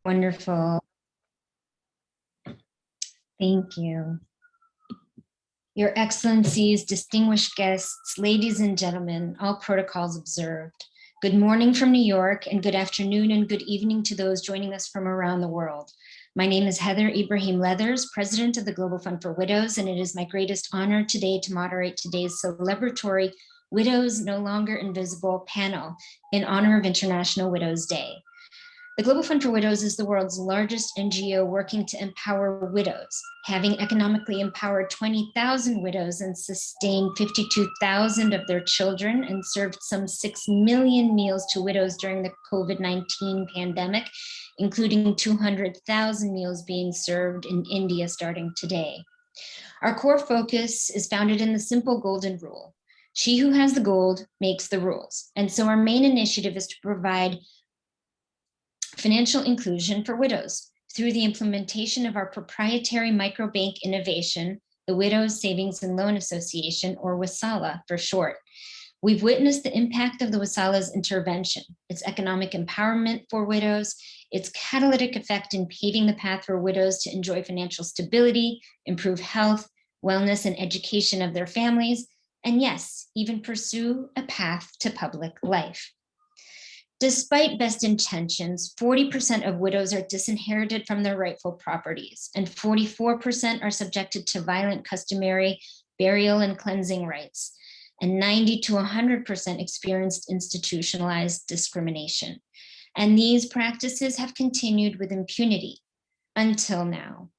Wonderful. Thank you. Your Excellencies, distinguished guests, ladies and gentlemen, all protocols observed. Good morning from New York, and good afternoon and good evening to those joining us from around the world. My name is Heather Ibrahim Leathers, President of the Global Fund for Widows, and it is my greatest honor today to moderate today's celebratory Widows No Longer Invisible panel in honor of International Widows Day. The Global Fund for Widows is the world's largest NGO working to empower widows, having economically empowered 20,000 widows and sustained 52,000 of their children and served some 6 million meals to widows during the COVID-19 pandemic, including 200,000 meals being served in India starting today. Our core focus is founded in the simple golden rule. She who has the gold makes the rules. And so our main initiative is to provide financial inclusion for widows through the implementation of our proprietary microbank innovation, the Widows Savings and Loan Association, or WISALA for short. We've witnessed the impact of the WISALA's intervention, its economic empowerment for widows, its catalytic effect in paving the path for widows to enjoy financial stability, improve health, wellness, and education of their families, and yes, even pursue a path to public life. Despite best intentions, 40% of widows are disinherited from their rightful properties, and 44% are subjected to violent customary burial and cleansing rites, and 90 to 100% experienced institutionalized discrimination. And these practices have continued with impunity until now.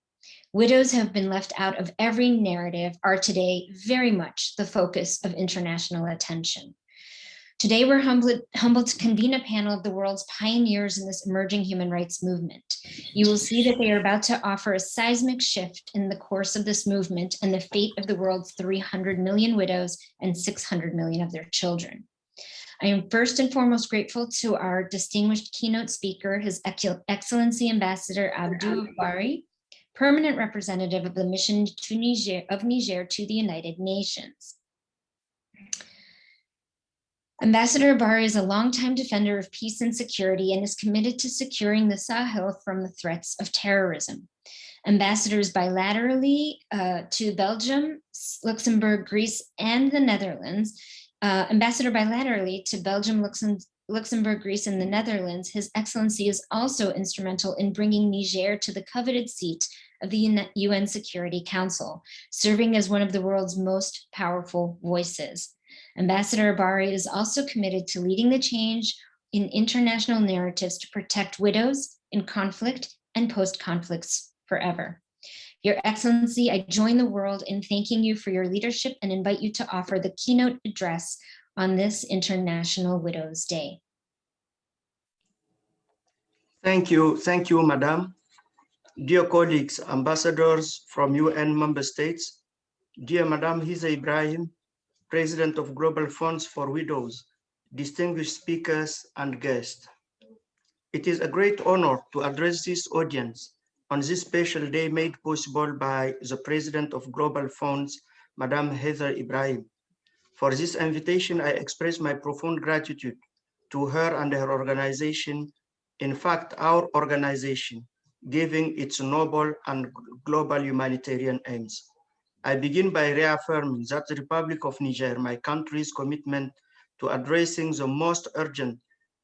Widows have been left out of every narrative, are today very much the focus of international attention. Today, we're humbled to convene a panel of the world's pioneers in this emerging human rights movement. You will see that they are about to offer a seismic shift in the course of this movement and the fate of the world's 300 million widows and 600 million of their children. I am first and foremost grateful to our distinguished keynote speaker, His Excellency Ambassador Abdou Abarry, permanent representative of the mission to Niger to the United Nations. Ambassador Abarry is a longtime defender of peace and security and is committed to securing the Sahel from the threats of terrorism. Ambassadors bilaterally to Belgium, Luxembourg, Greece, and the Netherlands. Ambassador bilaterally to Belgium, Luxembourg, Greece, and the Netherlands, His Excellency is also instrumental in bringing Niger to the coveted seat of the UN Security Council, serving as one of the world's most powerful voices. Ambassador Abarry is also committed to leading the change in international narratives to protect widows in conflict and post-conflicts forever. Your Excellency, I join the world in thanking you for your leadership and invite you to offer the keynote address on this International Widows Day. Thank you, Madam. Dear colleagues, ambassadors from UN member states, dear Madam Hiza Ibrahim, President of Global Funds for Widows, distinguished speakers and guests. It is a great honor to address this audience on this special day made possible by the President of Global Funds, Madam Heather Ibrahim. For this invitation, I express my profound gratitude to her and her organization, in fact, our organization, giving its noble and global humanitarian aims. I begin by reaffirming that the Republic of Niger, my country's commitment to addressing the most urgent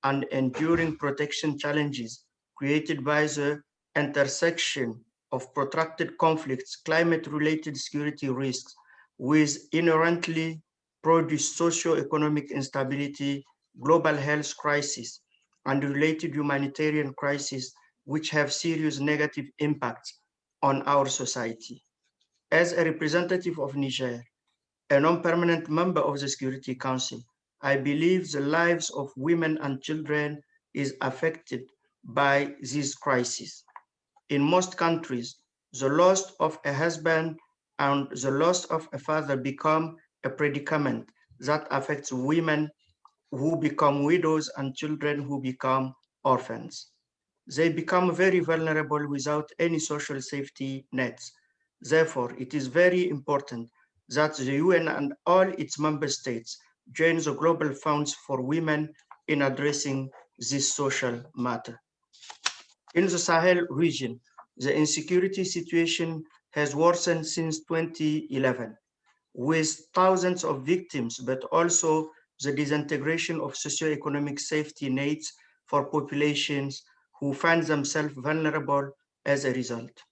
and enduring protection challenges created by the intersection of protracted conflicts, climate-related security risks, with inherently produced socio-economic instability, global health crisis, and related humanitarian crises, which have serious negative impacts on our society. As a representative of Niger, a non-permanent member of the Security Council, I believe the lives of women and children is affected by this crisis. In most countries, the loss of a husband and the loss of a father become a predicament that affects women who become widows and children who become orphans. They become very vulnerable without any social safety nets. Therefore, it is very important that the UN and all its member states join the Global Funds for Women in addressing this social matter. In the Sahel region, the insecurity situation has worsened since 2011, with thousands of victims, but also the disintegration of socioeconomic safety nets for populations who find themselves vulnerable as a result.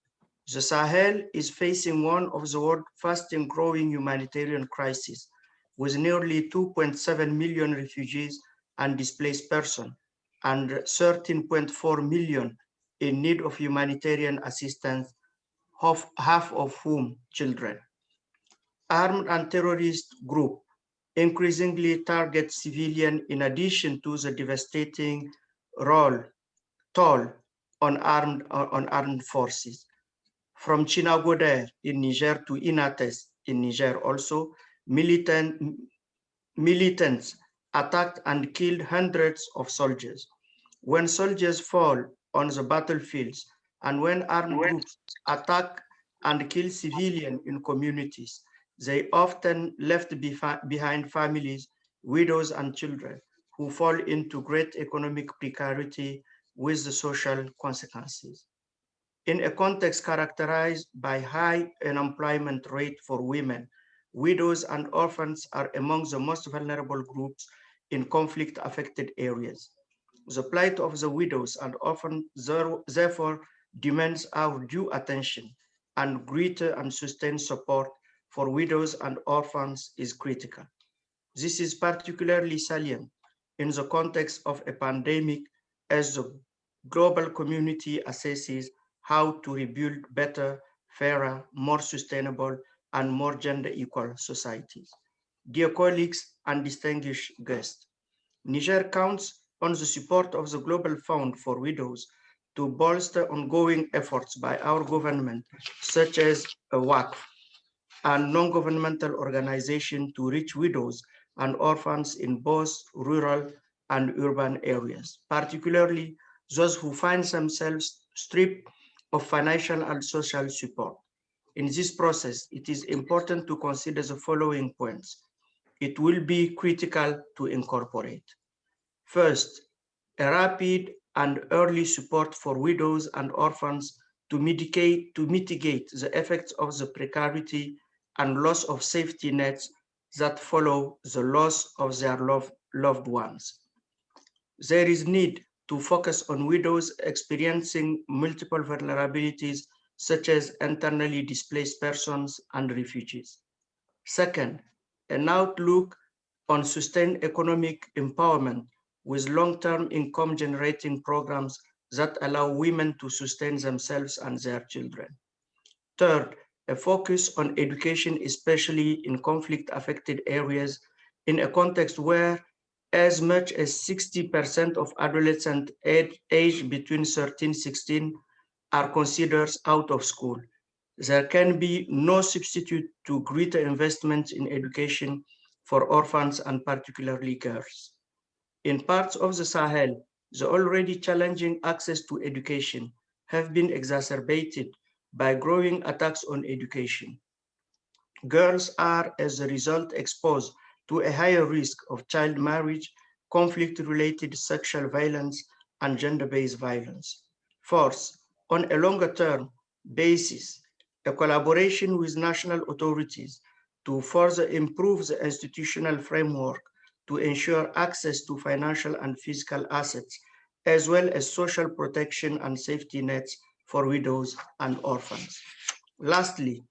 The Sahel is facing one of the world's fastest growing humanitarian crises, with nearly 2.7 million refugees and displaced persons, and 13.4 million in need of humanitarian assistance, half of whom children. Armed and terrorist groups increasingly target civilians in addition to the devastating toll on armed forces. From Chinagoder in Niger to Inates in Niger also, militants attacked and killed hundreds of soldiers. When soldiers fall on the battlefields and when armed groups attack and kill civilians in communities, they often left behind families, widows, and children who fall into great economic precarity with the social consequences. In a context characterized by high unemployment rate for women, widows and orphans are among the most vulnerable groups in conflict-affected areas. The plight of the widows and orphans therefore demands our due attention, and greater and sustained support for widows and orphans is critical. This is particularly salient in the context of a pandemic as the global community assesses how to rebuild better, fairer, more sustainable, and more gender equal societies. Dear colleagues and distinguished guests, Niger counts on the support of the Global Fund for Widows to bolster ongoing efforts by our government, such as WACF, and non-governmental organizations to reach widows and orphans in both rural and urban areas, particularly those who find themselves stripped of financial and social support. In this process, it is important to consider the following points. It will be critical to incorporate. First, a rapid and early support for widows and orphans to mitigate the effects of the precarity and loss of safety nets that follow the loss of their loved ones. There is need to focus on widows experiencing multiple vulnerabilities, such as internally displaced persons and refugees. Second, an outlook on sustained economic empowerment with long-term income-generating programs that allow women to sustain themselves and their children. Third, a focus on education, especially in conflict-affected areas, in a context where as much as 60% of adolescents aged between 13 and 16 are considered out of school. There can be no substitute to greater investment in education for orphans and particularly girls. In parts of the Sahel, the already challenging access to education have been exacerbated by growing attacks on education. Girls are, as a result, exposed to a higher risk of child marriage, conflict-related sexual violence, and gender-based violence. Fourth, on a longer-term basis, a collaboration with national authorities to further improve the institutional framework to ensure access to financial and physical assets, as well as social protection and safety nets for widows and orphans. Lastly,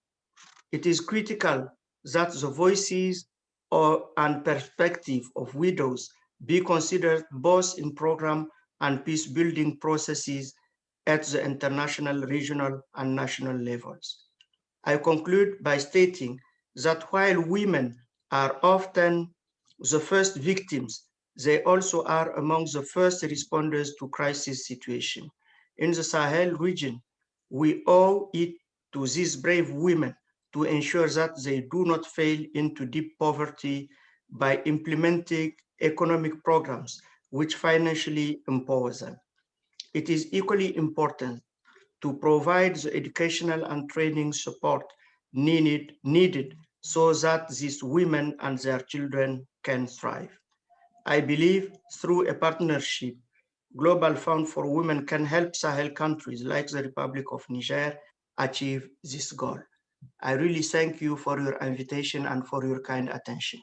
it is critical that the voices and perspective of widows be considered both in program and peace-building processes at the international, regional, and national levels. I conclude by stating that while women are often the first victims, they also are among the first responders to crisis situations. In the Sahel region, we owe it to these brave women to ensure that they do not fail into deep poverty by implementing economic programs which financially empower them. it is equally important to provide the educational and training support needed so that these women and their children can thrive. I believe through a partnership, Global Fund for Women can help Sahel countries like the Republic of Niger achieve this goal. I really thank you for your invitation and for your kind attention.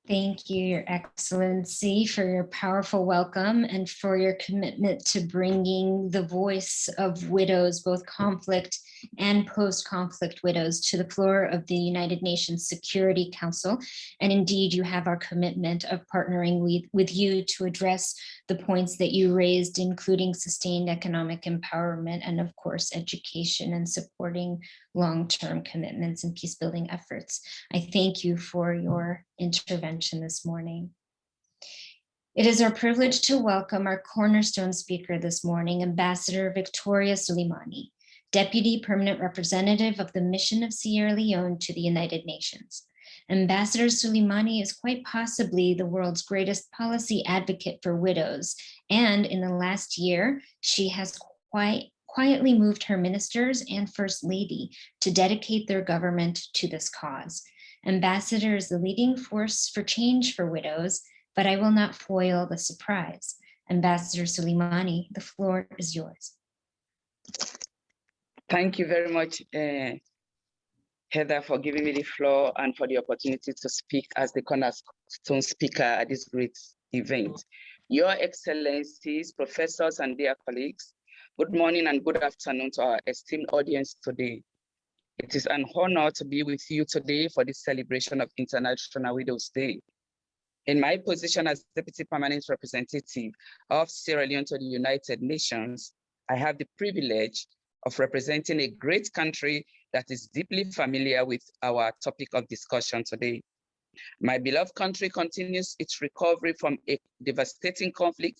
Thank you, Your Excellency, for your powerful welcome and for your commitment to bringing the voice of widows, both conflict and post-conflict widows, to the floor of the United Nations Security Council. And indeed, you have our commitment of partnering with you to address the points that you raised, including sustained economic empowerment and, of course, education and supporting long-term commitments and peace-building efforts. I thank you for your intervention this morning. It is our privilege to welcome our cornerstone speaker this morning, Ambassador Victoria Sulimani, Deputy Permanent Representative of the Mission of Sierra Leone to the United Nations. Ambassador Sulimani is quite possibly the world's greatest policy advocate for widows, and in the last year, she has quietly moved her ministers and First Lady to dedicate their government to this cause. Ambassador is the leading force for change for widows, but I will not foil the surprise. Ambassador Suleimani, the floor is yours. Thank you very much, Heather, for giving me the floor and for the opportunity to speak as the cornerstone speaker at this great event. Your Excellencies, professors, and dear colleagues, good morning and good afternoon to our esteemed audience today. It is an honor to be with you today for this celebration of International Widows' Day. In my position as Deputy Permanent Representative of Sierra Leone to the United Nations, I have the privilege of representing a great country that is deeply familiar with our topic of discussion today. My beloved country continues its recovery from a devastating conflict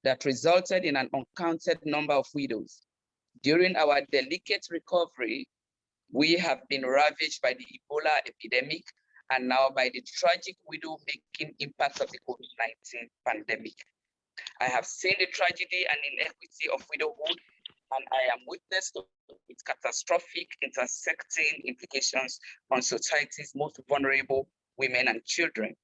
that resulted in an uncounted number of widows. During our delicate recovery, we have been ravaged by the Ebola epidemic and now by the tragic widow-making impact of the COVID-19 pandemic. I have seen the tragedy and inequity of widowhood, and I am witness to its catastrophic intersecting implications on society's most vulnerable women and children.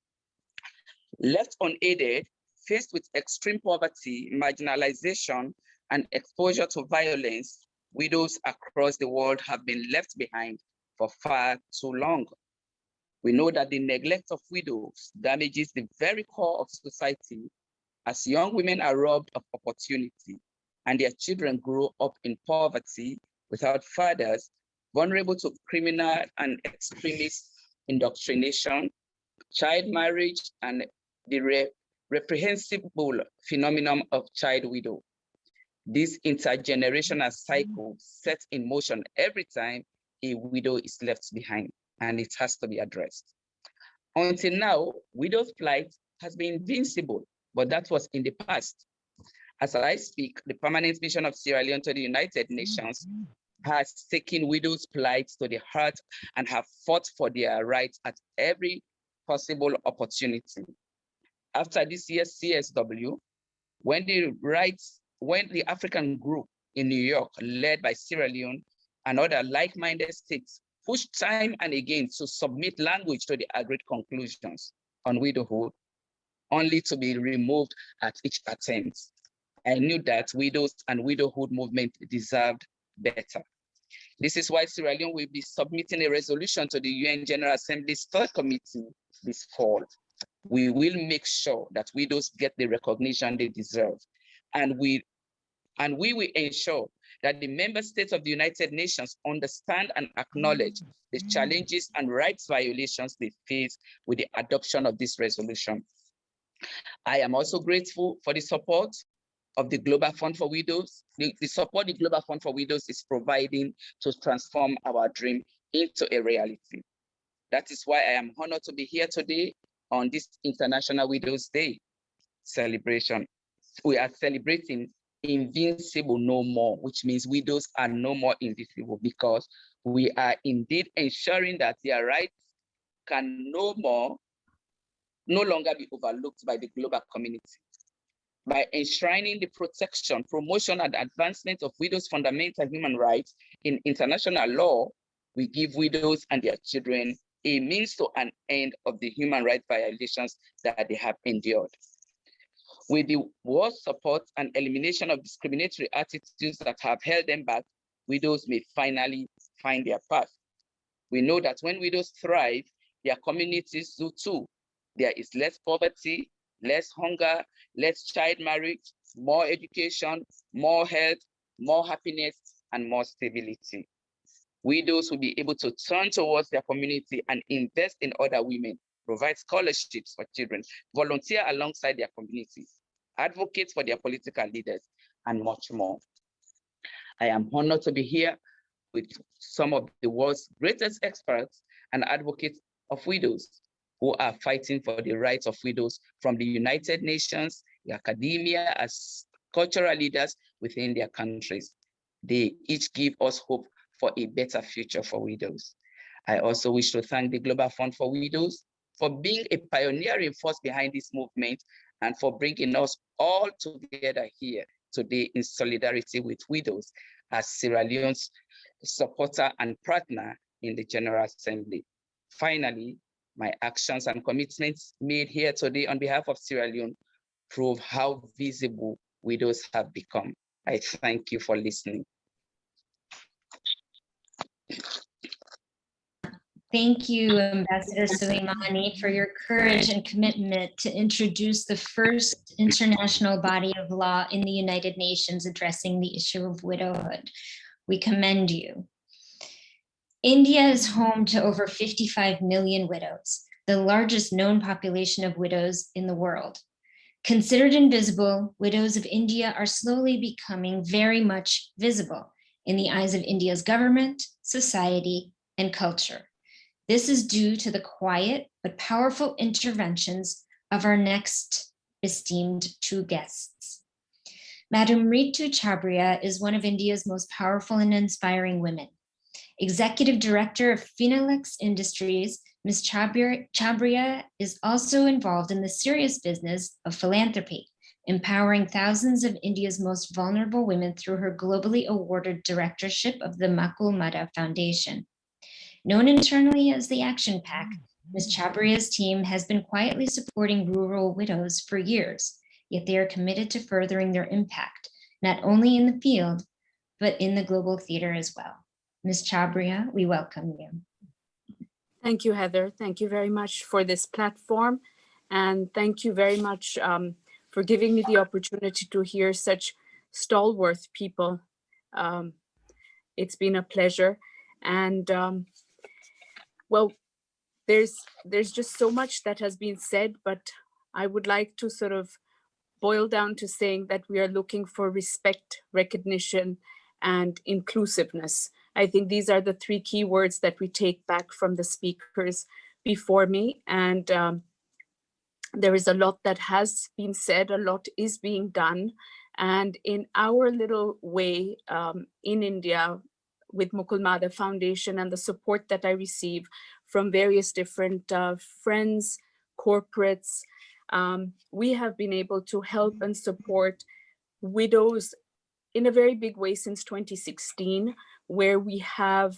Left unaided, faced with extreme poverty, marginalization, and exposure to violence, widows across the world have been left behind for far too long. We know that the neglect of widows damages the very core of society, as young women are robbed of opportunity and their children grow up in poverty without fathers, vulnerable to criminal and extremist indoctrination, child marriage, and the reprehensible phenomenon of child widow. This intergenerational cycle sets in motion every time a widow is left behind, and it has to be addressed. Until now, widow's plight has been invincible, but that was in the past. As I speak, the permanent mission of Sierra Leone to the United Nations has taken widows' plight to the heart and have fought for their rights at every possible opportunity. After this year's CSW, when the African group in New York, led by Sierra Leone and other like-minded states, pushed time and again to submit language to the agreed conclusions on widowhood, only to be removed at each attempt. I knew that widows and widowhood movement deserved better. This is why Sierra Leone will be submitting a resolution to the UN General Assembly's third committee this fall. We will make sure that widows get the recognition they deserve. And we will ensure that the member states of the United Nations understand and acknowledge the challenges and rights violations they face with the adoption of this resolution. I am also grateful for the support of the Global Fund for Widows, the support the Global Fund for Widows is providing to transform our dream into a reality. That is why I am honored to be here today on this International Widows' Day celebration. We are celebrating invincible no more, which means widows are no more invisible, because we are indeed ensuring that their rights can no no longer be overlooked by the global community. By enshrining the protection, promotion, and advancement of widows' fundamental human rights in international law, we give widows and their children a means to an end of the human rights violations that they have endured. With the world's support and elimination of discriminatory attitudes that have held them back, widows may finally find their path. We know that when widows thrive, their communities do too. There is less poverty, less hunger, less child marriage, more education, more health, more happiness, and more stability. Widows will be able to turn towards their community and invest in other women, provide scholarships for children, volunteer alongside their communities, advocate for their political leaders, and much more. I am honored to be here with some of the world's greatest experts and advocates of widows who are fighting for the rights of widows from the United Nations, the academia, as cultural leaders within their countries. They each give us hope for a better future for widows. I also wish to thank the Global Fund for Widows for being a pioneering force behind this movement and for bringing us all together here today in solidarity with widows as Sierra Leone's supporter and partner in the General Assembly. Finally, my actions and commitments made here today on behalf of Sierra Leone prove how visible widows have become. I thank you for listening. Thank you, Ambassador Suleimani, for your courage and commitment to introduce the first international body of law in the United Nations addressing the issue of widowhood. We commend you. India is home to over 55 million widows, the largest known population of widows in the world. Considered invisible, widows of India are slowly becoming very much visible in the eyes of India's government, society, and culture. This is due to the quiet but powerful interventions of our next esteemed two guests. Madam Ritu Chhabria is one of India's most powerful and inspiring women. Executive Director of Finolex Industries, Ms. Chhabria is also involved in the serious business of philanthropy, empowering thousands of India's most vulnerable women through her globally awarded directorship of the Mukul Madhav Foundation. Known internally as the Action Pack, Ms. Chhabria's team has been quietly supporting rural widows for years, yet they are committed to furthering their impact, not only in the field, but in the global theater as well. Ms. Chhabria, we welcome you. Thank you, Heather. Thank you very much for this platform. And thank you very much for giving me the opportunity to hear such stalwart people. It's been a pleasure. And well, there's just so much that has been said, but I would like to sort of boil down to saying that we are looking for respect, recognition, and inclusiveness. I think these are the three key words that we take back from the speakers before me. And there is a lot that has been said, a lot is being done. And in our little way in India, with Mukul Madhav Foundation and the support that I receive from various different friends, corporates, we have been able to help and support widows in a very big way since 2016, where we have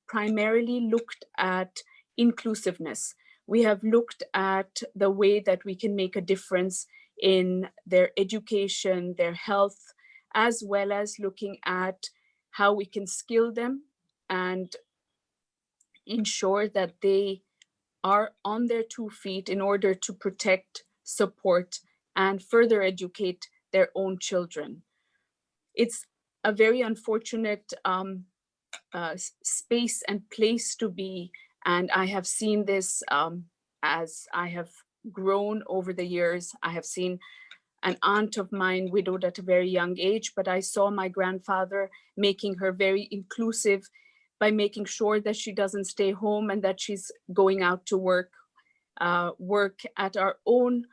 primarily looked at inclusiveness. We have looked at the way that we can make a difference in their education, their health, as well as looking at how we can skill them and ensure that they are on their 2 feet in order to protect, support, and further educate their own children. It's a very unfortunate space and place to be. And I have seen this as I have grown over the years. I have seen an aunt of mine widowed at a very young age, but I saw my grandfather making her very inclusive by making sure that she doesn't stay home and that she's going out to work at our own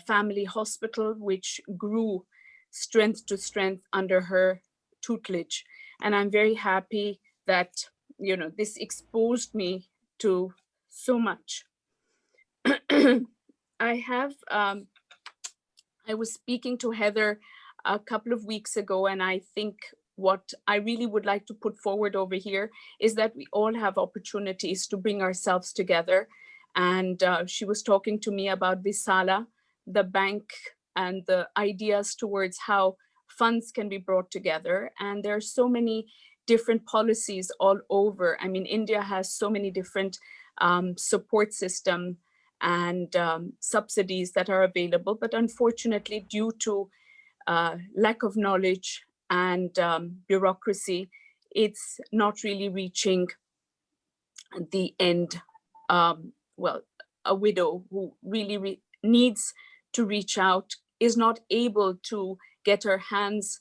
family hospital, which grew strength to strength under her tutelage. And I'm very happy that, you know, this exposed me to so much. I was speaking to Heather a couple of weeks ago, and I think what I really would like to put forward over here is that we all have opportunities to bring ourselves together. And she was talking to me about Visala, the bank, and the ideas towards how funds can be brought together. And there are so many different policies all over. I mean, India has so many different support systems and subsidies that are available, but unfortunately, due to lack of knowledge and bureaucracy, it's not really reaching the end. Well, a widow who really needs to reach out is not able to get her hands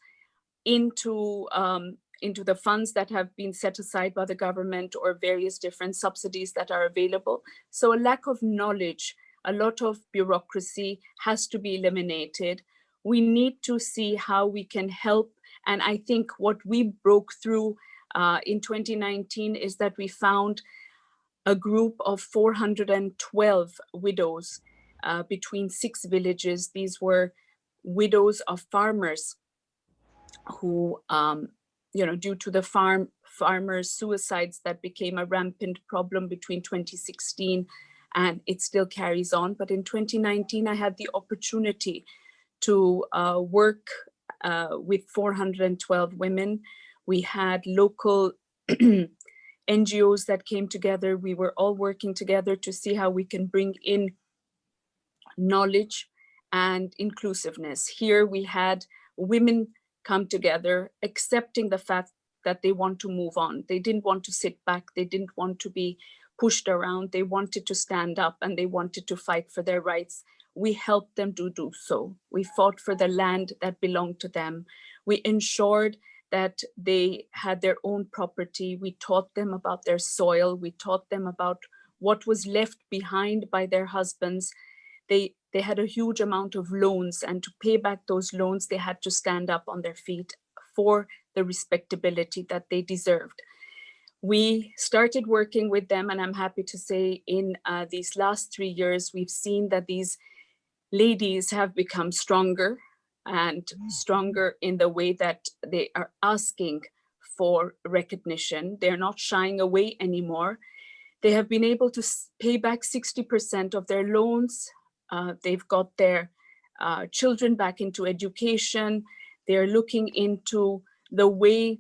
into the funds that have been set aside by the government or various different subsidies that are available. So a lack of knowledge, a lot of bureaucracy has to be eliminated. We need to see how we can help. And I think what we broke through in 2019 is that we found a group of 412 widows between 6 villages. These were widows of farmers who, due to the farmers' suicides that became a rampant problem between 2016, and it still carries on. But in 2019, I had the opportunity to work with 412 women. We had local NGOs that came together. We were all working together to see how we can bring in knowledge and inclusiveness. Here we had women come together, accepting the fact that they want to move on. They didn't want to sit back. They didn't want to be pushed around. They wanted to stand up and they wanted to fight for their rights. We helped them to do so. We fought for the land that belonged to them. We ensured that they had their own property. We taught them about their soil. We taught them about what was left behind by their husbands. They had a huge amount of loans, and to pay back those loans, they had to stand up on their feet for the respectability that they deserved. We started working with them, and I'm happy to say in these last 3 years, we've seen that these ladies have become stronger and stronger in the way that they are asking for recognition. They're not shying away anymore. They have been able to pay back 60% of their loans. They've got their children back into education. They're looking into the way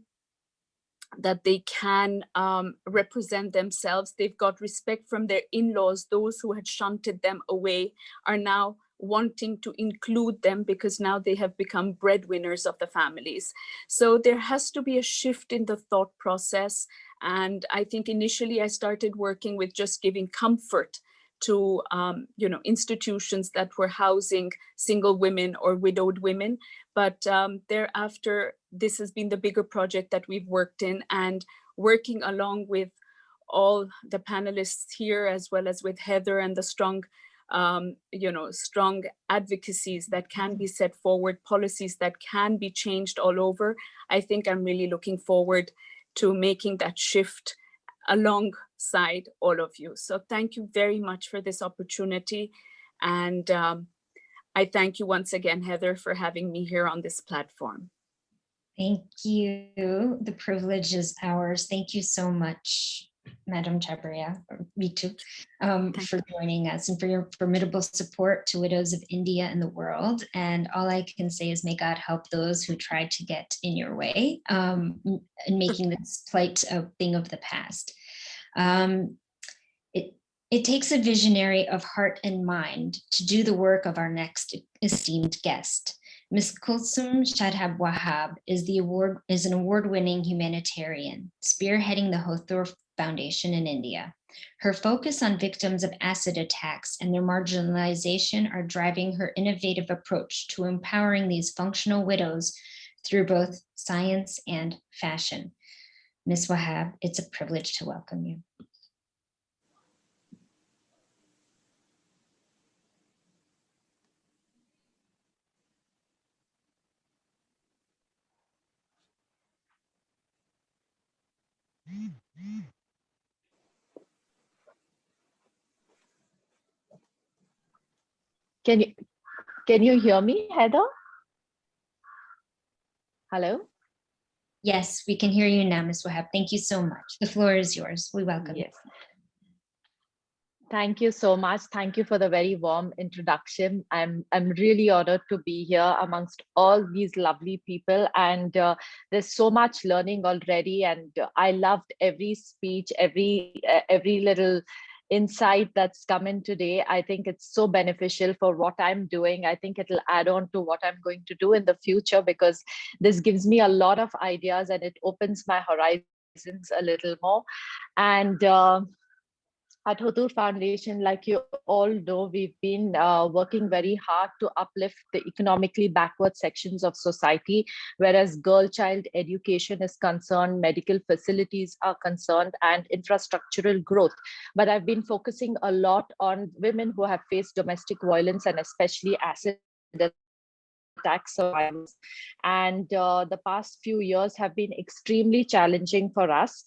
that they can represent themselves. They've got respect from their in-laws. Those who had shunted them away are now wanting to include them because now they have become breadwinners of the families. So there has to be a shift in the thought process. And I think initially I started working with just giving comfort to institutions that were housing single women or widowed women. But thereafter, this has been the bigger project that we've worked in, and working along with all the panelists here, as well as with Heather and the strong advocacies that can be set forward, policies that can be changed all over. I think I'm really looking forward to making that shift alongside all of you. So thank you very much for this opportunity. And I thank you once again, Heather, for having me here on this platform. Thank you. The privilege is ours. Thank you so much, Madam Chhabria, or Ritu, for joining us and for your formidable support to widows of India and the world. And all I can say is may God help those who try to get in your way in making this plight a thing of the past. It takes a visionary of heart and mind to do the work of our next esteemed guest. Ms. Kulsum Shadab Wahab is an award-winning humanitarian, spearheading the Hothur Foundation in India. Her focus on victims of acid attacks and their marginalization are driving her innovative approach to empowering these functional widows through both science and fashion. Ms. Wahab, it's a privilege to welcome you. Can you hear me, Heather? Hello? Yes, we can hear you now, Ms. Wahab. Thank you so much. The floor is yours. We welcome you. Yes. Thank you so much. Thank you for the very warm introduction. I'm really honored to be here amongst all these lovely people, and there's so much learning already. And I loved every speech, every little insight that's come in today. I think it's so beneficial for what I'm doing. I think it'll add on to what I'm going to do in the future, because this gives me a lot of ideas and it opens my horizons a little more. And at Hothur Foundation, like you all know, we've been working very hard to uplift the economically backward sections of society, whereas girl-child education is concerned, medical facilities are concerned, and infrastructural growth. But I've been focusing a lot on women who have faced domestic violence, and especially acid attack survivors. And the past few years have been extremely challenging for us.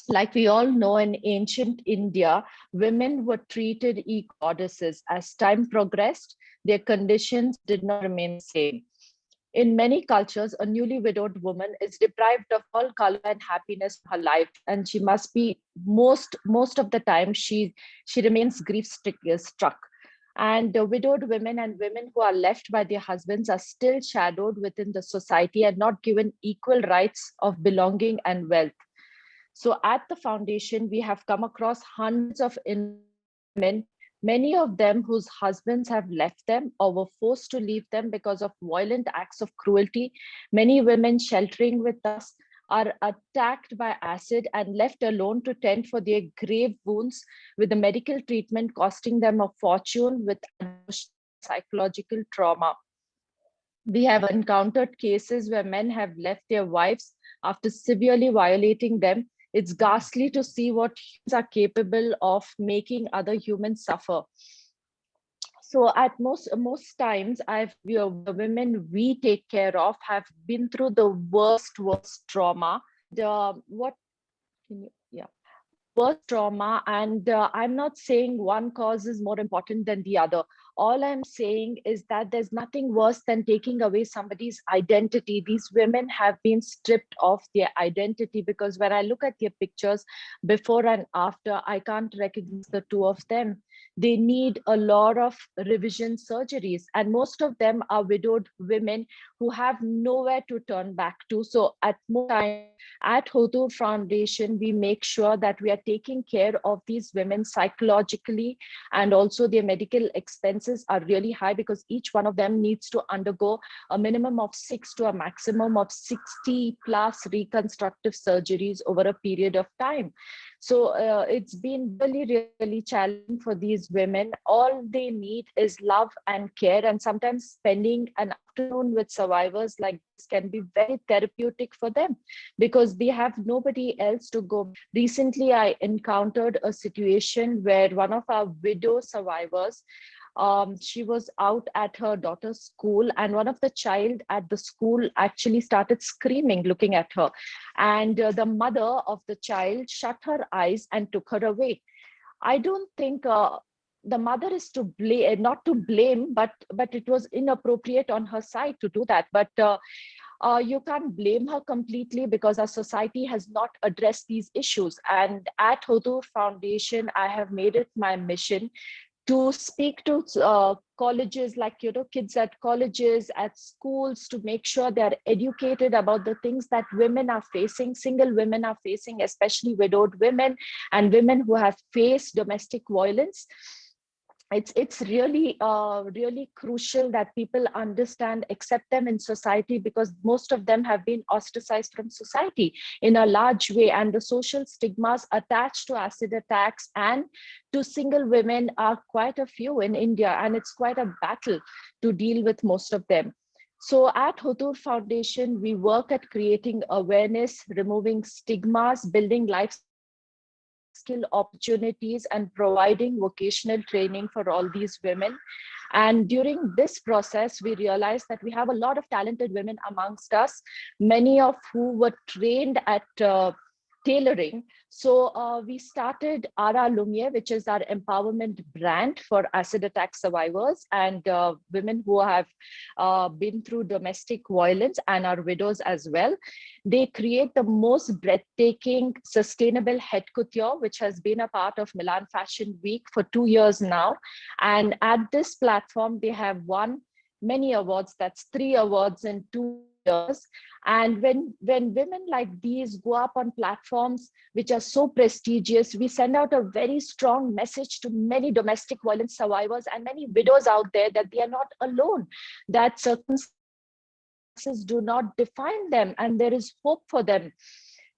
Like we all know, in ancient India, women were treated goddesses. As time progressed, their conditions did not remain the same. In many cultures, a newly widowed woman is deprived of all color and happiness in her life, and she must be most of the time she remains grief struck. And widowed women and women who are left by their husbands are still shadowed within the society and not given equal rights of belonging and wealth. So at the foundation, we have come across hundreds of women, many of them whose husbands have left them or were forced to leave them because of violent acts of cruelty. Many women sheltering with us are attacked by acid and left alone to tend for their grave wounds, with the medical treatment costing them a fortune with psychological trauma. We have encountered cases where men have left their wives after severely violating them. It's ghastly to see what humans are capable of making other humans suffer. So at most times, the women we take care of have been through the worst trauma. Worst trauma, and I'm not saying one cause is more important than the other. All I'm saying is that there's nothing worse than taking away somebody's identity. These women have been stripped of their identity, because when I look at their pictures before and after, I can't recognize the two of them. They need a lot of revision surgeries, and most of them are widowed women who have nowhere to turn back to. So at more time, at Hothur Foundation, we make sure that we are taking care of these women psychologically, and also their medical expenses are really high, because each one of them needs to undergo a minimum of 6 to a maximum of 60 plus reconstructive surgeries over a period of time. So it's been really challenging for these women. All they need is love and care, and sometimes spending an afternoon with survivors like this can be very therapeutic for them, because they have nobody else to go. Recently, I encountered a situation where one of our widow survivors, she was out at her daughter's school, and one of the child at the school actually started screaming looking at her, and the mother of the child shut her eyes and took her away. I don't think the mother is to blame, not to blame, but it was inappropriate on her side to do that. But you can't blame her completely, because our society has not addressed these issues. And at Hothur Foundation, I have made it my mission to speak to colleges, like, kids at colleges, at schools, to make sure they're educated about the things that women are facing, single women are facing, especially widowed women and women who have faced domestic violence. It's really crucial that people understand, accept them in society, because most of them have been ostracized from society in a large way, and the social stigmas attached to acid attacks and to single women are quite a few in India, and it's quite a battle to deal with most of them. So at Hothur Foundation, we work at creating awareness, removing stigmas, building life skill opportunities, and providing vocational training for all these women. And during this process, we realized that we have a lot of talented women amongst us, many of who were trained at tailoring. So we started Ara Lumiere, which is our empowerment brand for acid attack survivors and women who have been through domestic violence and are widows as well. They create the most breathtaking, sustainable head couture, which has been a part of Milan Fashion Week for 2 years now. And at this platform, they have won many awards. That's 3 awards in 2 years. And when women like these go up on platforms which are so prestigious, we send out a very strong message to many domestic violence survivors and many widows out there that they are not alone, that circumstances do not define them and there is hope for them.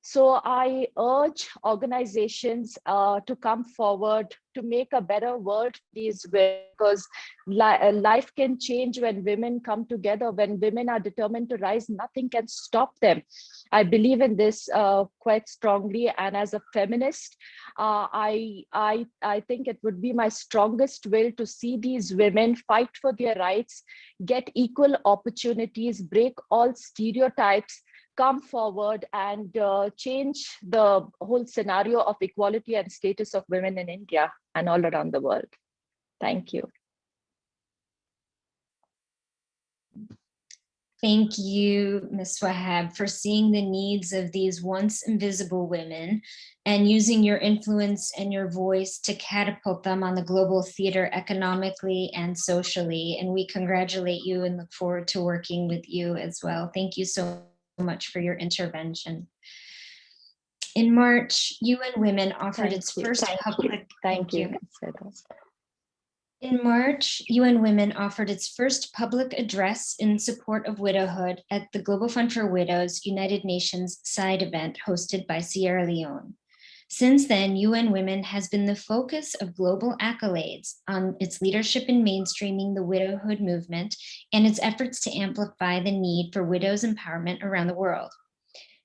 So I urge organizations to come forward to make a better world for these women, because life can change when women come together. When women are determined to rise, nothing can stop them. I believe in this quite strongly, and as a feminist, I think it would be my strongest will to see these women fight for their rights, get equal opportunities, break all stereotypes, come forward and change the whole scenario of equality and status of women in India and all around the world. Thank you. Thank you, Ms. Wahab, for seeing the needs of these once invisible women and using your influence and your voice to catapult them on the global theater economically and socially. And we congratulate you and look forward to working with you as well. Thank you so much for your intervention. In March, UN Women offered its first public. Thank you. In March, UN Women offered its first public address in support of widowhood at the Global Fund for Widows United Nations side event hosted by Sierra Leone. Since then, UN Women has been the focus of global accolades on its leadership in mainstreaming the widowhood movement and its efforts to amplify the need for widows' empowerment around the world.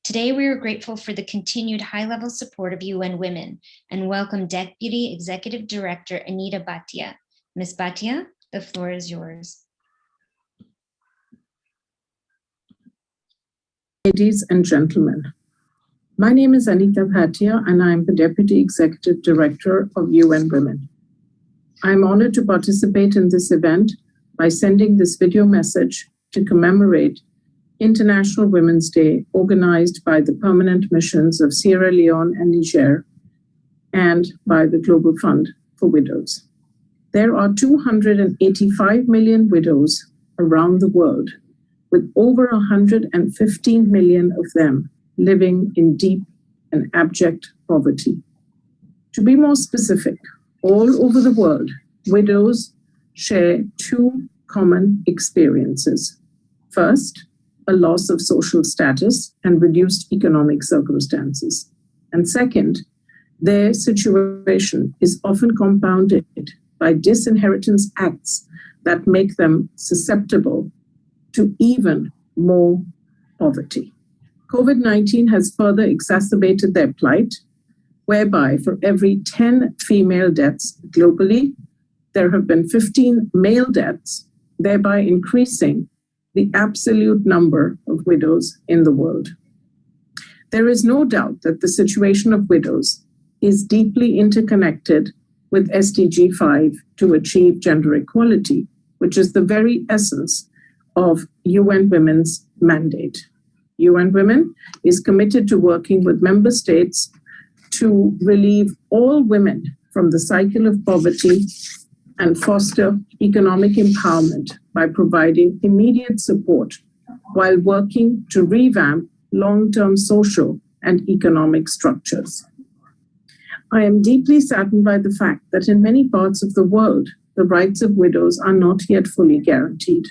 Today, we are grateful for the continued high-level support of UN Women and welcome Deputy Executive Director Anita Bhatia. Ms. Bhatia, the floor is yours. Ladies and gentlemen, my name is Anita Bhatia and I am the Deputy Executive Director of UN Women. I am honored to participate in this event by sending this video message to commemorate International Women's Day organized by the permanent missions of Sierra Leone and Niger and by the Global Fund for Widows. There are 285 million widows around the world, with over 115 million of them living in deep and abject poverty. To be more specific, all over the world, widows share 2 common experiences. First, a loss of social status and reduced economic circumstances. And second, their situation is often compounded by disinheritance acts that make them susceptible to even more poverty. COVID-19 has further exacerbated their plight, whereby for every 10 female deaths globally, there have been 15 male deaths, thereby increasing the absolute number of widows in the world. There is no doubt that the situation of widows is deeply interconnected with SDG 5 to achieve gender equality, which is the very essence of UN Women's mandate. UN Women is committed to working with member states to relieve all women from the cycle of poverty and foster economic empowerment by providing immediate support while working to revamp long-term social and economic structures. I am deeply saddened by the fact that in many parts of the world, the rights of widows are not yet fully guaranteed.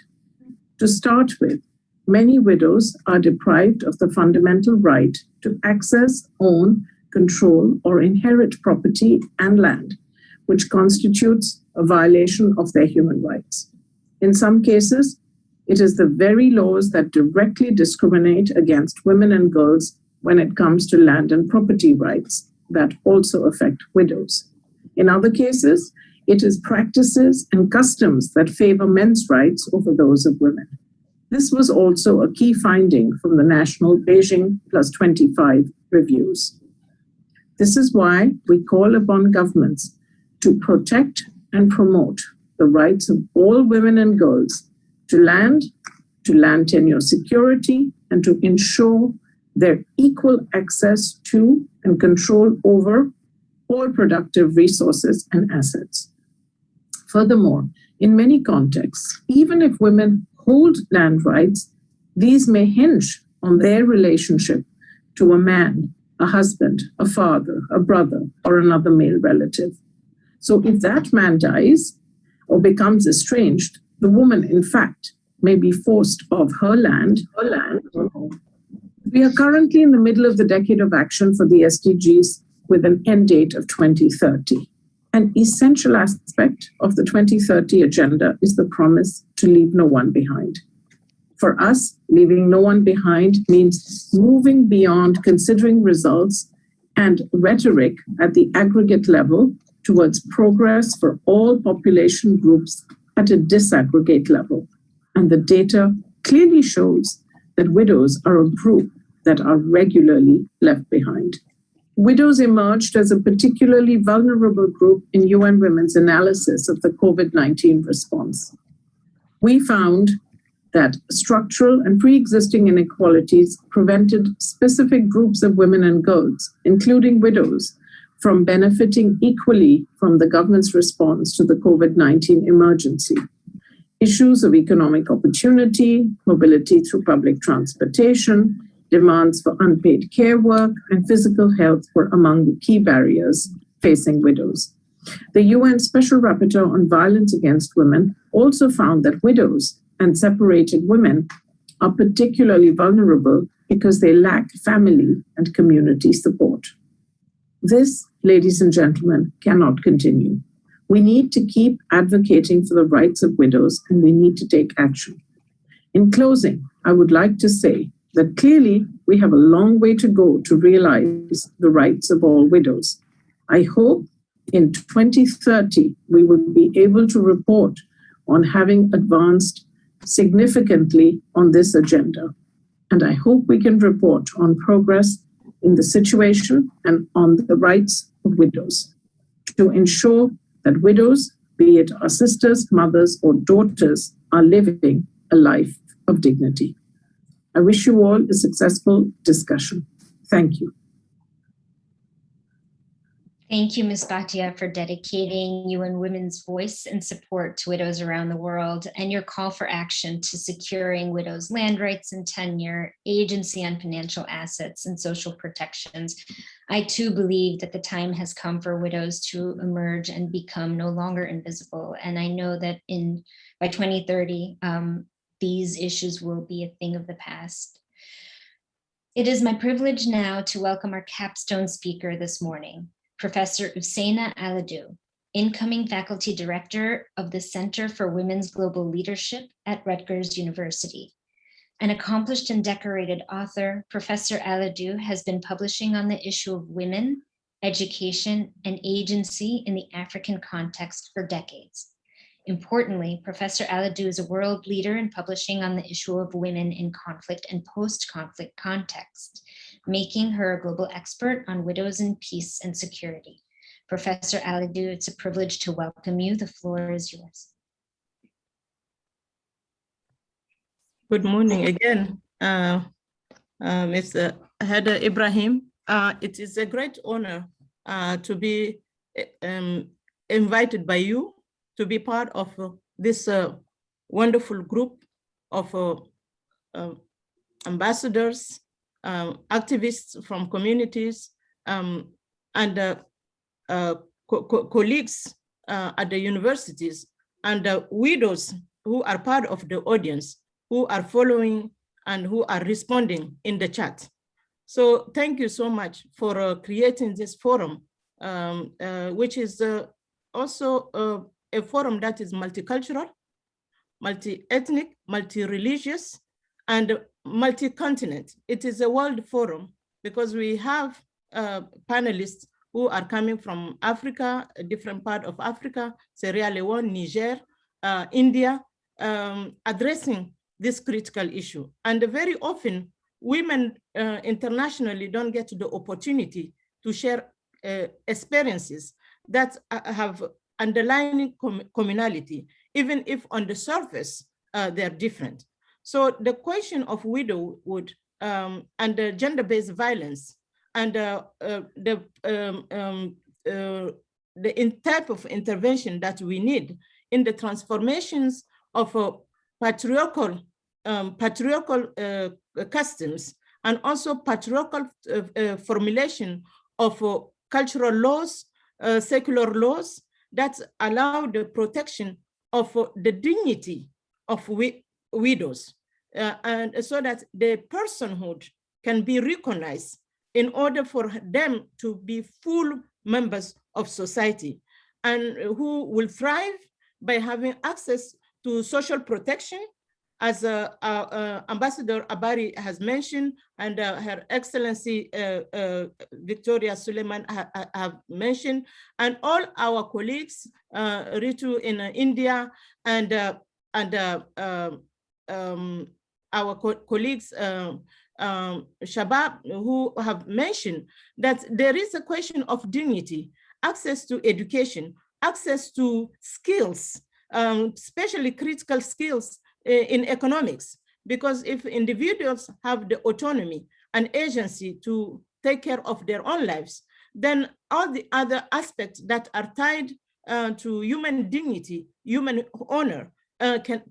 To start with, many widows are deprived of the fundamental right to access, own, control, or inherit property and land, which constitutes a violation of their human rights. In some cases, it is the very laws that directly discriminate against women and girls when it comes to land and property rights that also affect widows. In other cases, it is practices and customs that favor men's rights over those of women. This was also a key finding from the national Beijing +25 reviews. This is why we call upon governments to protect and promote the rights of all women and girls to land tenure security, and to ensure their equal access to and control over all productive resources and assets. Furthermore, in many contexts, even if women hold land rights, these may hinge on their relationship to a man, a husband, a father, a brother, or another male relative. So if that man dies or becomes estranged, the woman, in fact, may be forced off her land. We are currently in the middle of the decade of action for the SDGs with an end date of 2030. An essential aspect of the 2030 agenda is the promise to leave no one behind. For us, leaving no one behind means moving beyond considering results and rhetoric at the aggregate level towards progress for all population groups at a disaggregate level. And the data clearly shows that widows are a group that are regularly left behind. Widows emerged as a particularly vulnerable group in UN Women's analysis of the COVID-19 response. We found that structural and pre-existing inequalities prevented specific groups of women and girls, including widows, from benefiting equally from the government's response to the COVID-19 emergency. Issues of economic opportunity, mobility through public transportation, demands for unpaid care work, and physical health were among the key barriers facing widows. The UN Special Rapporteur on Violence Against Women also found that widows and separated women are particularly vulnerable because they lack family and community support. This, ladies and gentlemen, cannot continue. We need to keep advocating for the rights of widows, and we need to take action. In closing, I would like to say that clearly we have a long way to go to realize the rights of all widows. I hope in 2030 we will be able to report on having advanced significantly on this agenda. And I hope we can report on progress in the situation and on the rights of widows to ensure that widows, be it our sisters, mothers, or daughters, are living a life of dignity. I wish you all a successful discussion. Thank you. Thank you, Ms. Bhatia, for dedicating UN Women's voice and support to widows around the world, and your call for action to securing widows' land rights and tenure, agency on financial assets, and social protections. I too believe that the time has come for widows to emerge and become no longer invisible. And I know that by 2030, these issues will be a thing of the past. It is my privilege now to welcome our capstone speaker this morning, Professor Usaina Alladu, incoming faculty director of the Center for Women's Global Leadership at Rutgers University. An accomplished and decorated author, Professor Alladu has been publishing on the issue of women, education, and agency in the African context for decades. Importantly, Professor Alladu is a world leader in publishing on the issue of women in conflict and post-conflict context, making her a global expert on widows in peace and security. Professor Alidou, it's a privilege to welcome you. The floor is yours. Good morning again, Mr. Heather Ibrahim. It is a great honor to be invited by you to be part of this wonderful group of ambassadors, activists from communities, and colleagues at the universities, and widows who are part of the audience, who are following and who are responding in the chat. So thank you so much for creating this forum, which is also a forum that is multicultural, multi-ethnic, multi-religious, and multi-continent. It is a world forum because we have panelists who are coming from Africa, a different part of Africa, Sierra Leone, Niger, India, addressing this critical issue. And very often, women internationally don't get the opportunity to share experiences that have underlying communality, even if on the surface they're different. So the question of widowhood and gender-based violence and the type of intervention that we need in the transformations of patriarchal customs, and also patriarchal formulation of cultural laws, secular laws that allow the protection of the dignity of widows, and so that the personhood can be recognized in order for them to be full members of society, and who will thrive by having access to social protection, as Ambassador Abarry has mentioned, and Her Excellency Victoria Suleiman have mentioned, and all our colleagues, Ritu in India, and our colleagues, Shadab, who have mentioned that there is a question of dignity, access to education, access to skills, especially critical skills in economics, because if individuals have the autonomy and agency to take care of their own lives, then all the other aspects that are tied to human dignity, human honor,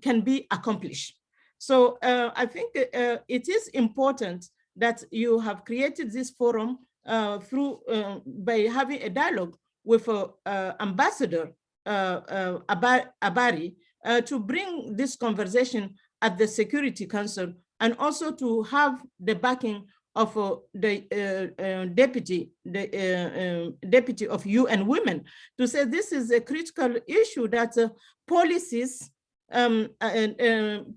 can be accomplished. So I think it is important that you have created this forum by having a dialogue with Ambassador Abarry to bring this conversation at the Security Council, and also to have the backing of the deputy of UN Women, to say this is a critical issue that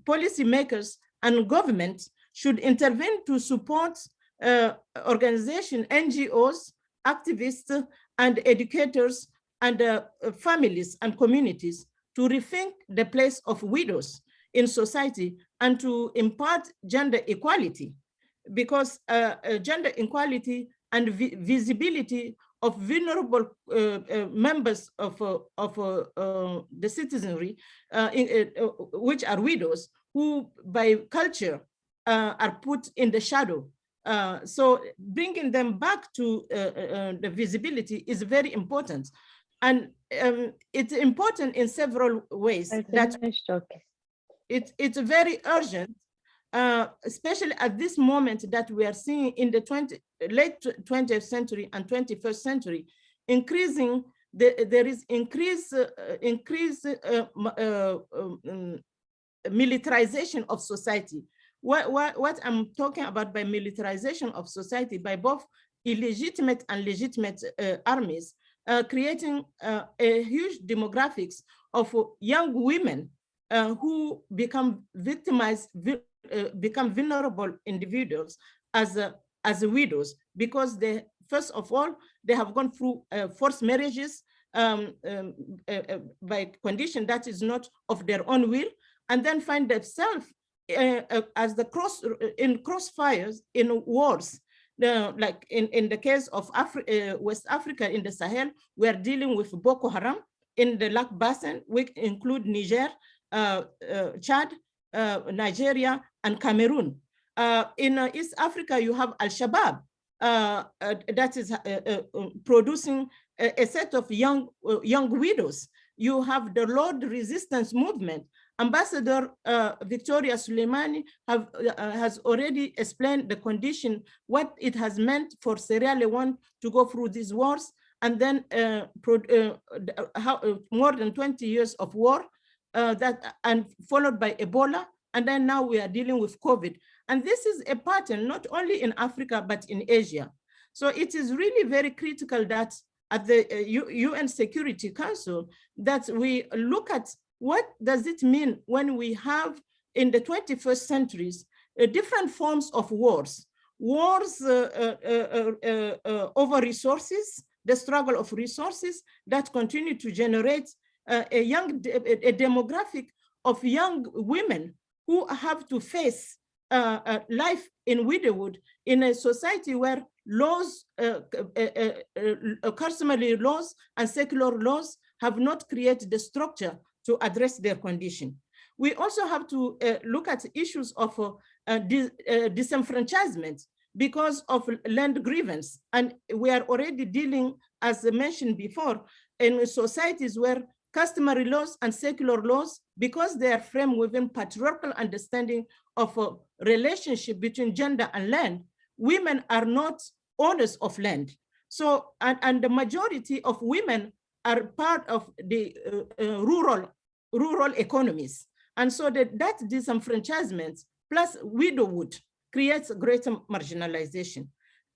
policy makers and government should intervene to support organizations, NGOs, activists, and educators, and families and communities to rethink the place of widows in society and to impart gender equality, because gender equality and visibility of vulnerable members of the citizenry, which are widows, who by culture are put in the shadow. So bringing them back to the visibility is very important. And it's important in several ways. It's very urgent, especially at this moment that we are seeing in the late 20th century and 21st century, increasing, there is increased militarization of society. What I'm talking about by militarization of society, by both illegitimate and legitimate armies, creating a huge demographics of young women who become victimized, become vulnerable individuals as widows, because they, first of all, they have gone through forced marriages by condition that is not of their own will, and then find themselves as the crossfires in wars. Like in the case of West Africa, in the Sahel, we are dealing with Boko Haram. In the Lac Basin, which include Niger, Chad, Nigeria, and Cameroon. In East Africa, you have Al-Shabaab that is producing a set of young widows. You have the Lord Resistance Movement. Ambassador Victoria Suleimani has already explained the condition, what it has meant for Sierra Leone to go through these wars, and then more than 20 years of war, and followed by Ebola, and then now we are dealing with COVID. And this is a pattern not only in Africa, but in Asia. So it is really very critical that at the UN Security Council, that we look at what does it mean when we have in the 21st centuries different forms of wars over resources, the struggle of resources that continue to generate a demographic of young women who have to face life in widowhood in a society where laws, customary laws and secular laws have not created the structure to address their condition. We also have to look at issues of disenfranchisement because of land grievance. And we are already dealing, as I mentioned before, in societies where customary laws and secular laws, because they are framed within patriarchal understanding of a relationship between gender and land, women are not owners of land. So, and the majority of women are part of the rural economies. And so that disenfranchisement plus widowhood creates greater marginalization.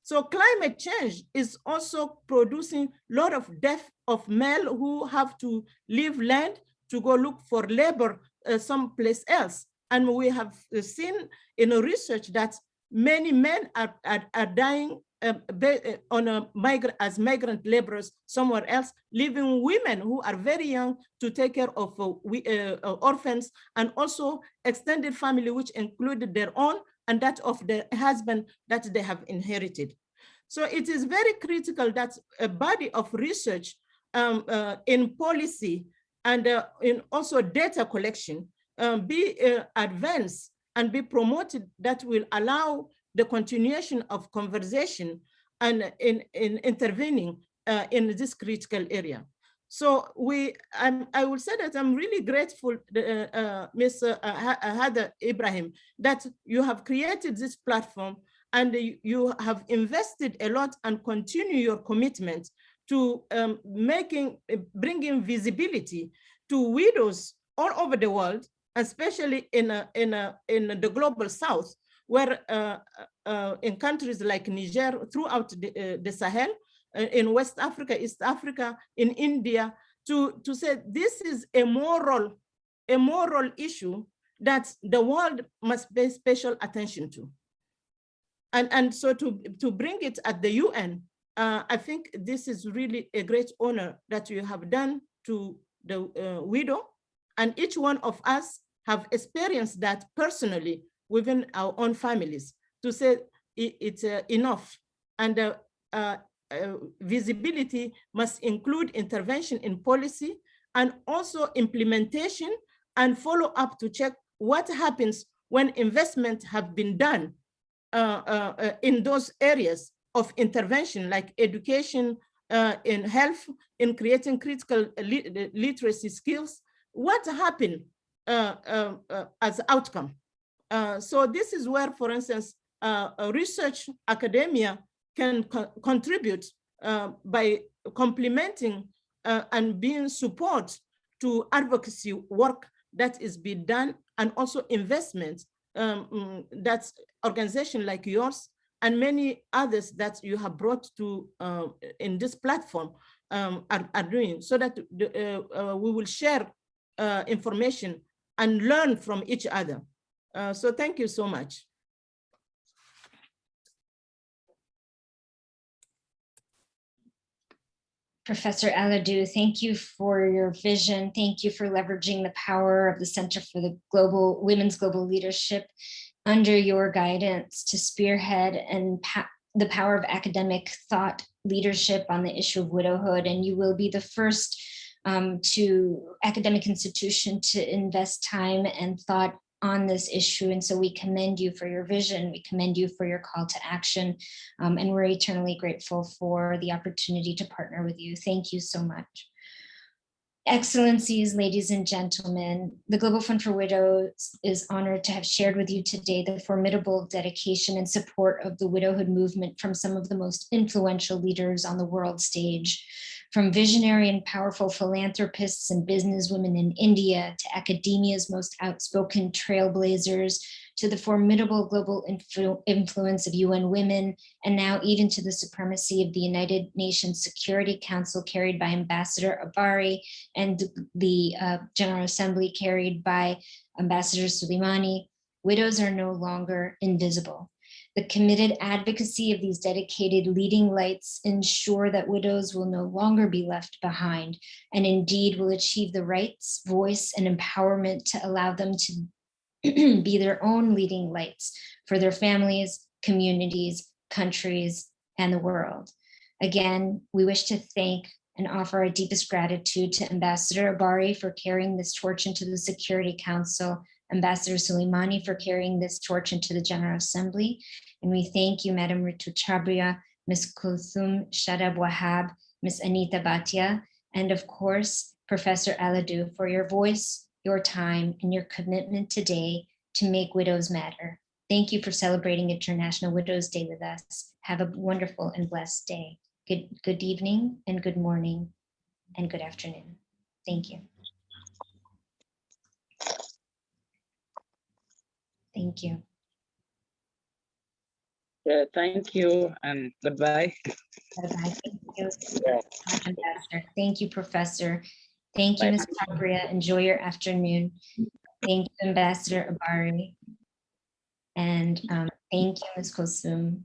So climate change is also producing a lot of death of male who have to leave land to go look for labor someplace else. And we have seen in a research that many men are dying as migrant laborers somewhere else, leaving women who are very young to take care of orphans and also extended family, which included their own and that of the husband that they have inherited. So it is very critical that a body of research in policy and in also data collection be advanced and be promoted that will allow the continuation of conversation and in intervening in this critical area. So I will say that I'm really grateful, Ms. Hada Ibrahim, that you have created this platform and you have invested a lot and continue your commitment to bringing visibility to widows all over the world, especially in the global South, where in countries like Niger, throughout the Sahel, in West Africa, East Africa, in India, to say this is a moral issue that the world must pay special attention to. And so to bring it at the UN, I think this is really a great honor that you have done to the widow, and each one of us have experienced that personally within our own families, to say it's enough. And visibility must include intervention in policy and also implementation and follow up to check what happens when investment have been done in those areas of intervention, like education, in health, in creating critical literacy skills. What happened as outcome? So this is where, for instance, research academia can contribute by complementing and being support to advocacy work that is being done, and also investment that organization like yours and many others that you have brought to in this platform are doing, so that we will share information and learn from each other. So thank you so much. Professor Alladu, thank you for your vision. Thank you for leveraging the power of the Center for the Women's Global Leadership under your guidance to spearhead and the power of academic thought leadership on the issue of widowhood. And you will be the first academic institution to invest time and thought on this issue. And so we commend you for your vision. We commend you for your call to action. And we're eternally grateful for the opportunity to partner with you. Thank you so much. Excellencies, ladies and gentlemen, the Global Fund for Widows is honored to have shared with you today the formidable dedication and support of the widowhood movement from some of the most influential leaders on the world stage. From visionary and powerful philanthropists and businesswomen in India to academia's most outspoken trailblazers, to the formidable global influence of UN Women, and now even to the supremacy of the United Nations Security Council carried by Ambassador Abarry and the General Assembly carried by Ambassador Sulimani, widows are no longer invisible. The committed advocacy of these dedicated leading lights ensure that widows will no longer be left behind, and indeed will achieve the rights, voice, and empowerment to allow them to be their own leading lights for their families, communities, countries, and the world. Again, we wish to thank and offer our deepest gratitude to Ambassador Abarry for carrying this torch into the Security Council, Ambassador Sulimani for carrying this torch into the General Assembly. And we thank you, Madam Ritu Chhabria, Ms. Kulsum, Shadab, Wahab, Ms. Anita, Bhatia, and of course, Professor Alladu, for your voice, your time, and your commitment today to make widows matter. Thank you for celebrating International Widows Day with us. Have a wonderful and blessed day. Good evening and good morning and good afternoon. Thank you. Thank you. Yeah, thank you and goodbye. Bye-bye. Thank you, Yeah. Ambassador. Thank you, Professor. Thank you, Bye. Ms. Chhabria. Enjoy your afternoon. Thank you, Ambassador Abarry. And thank you, Ms. Kulsum.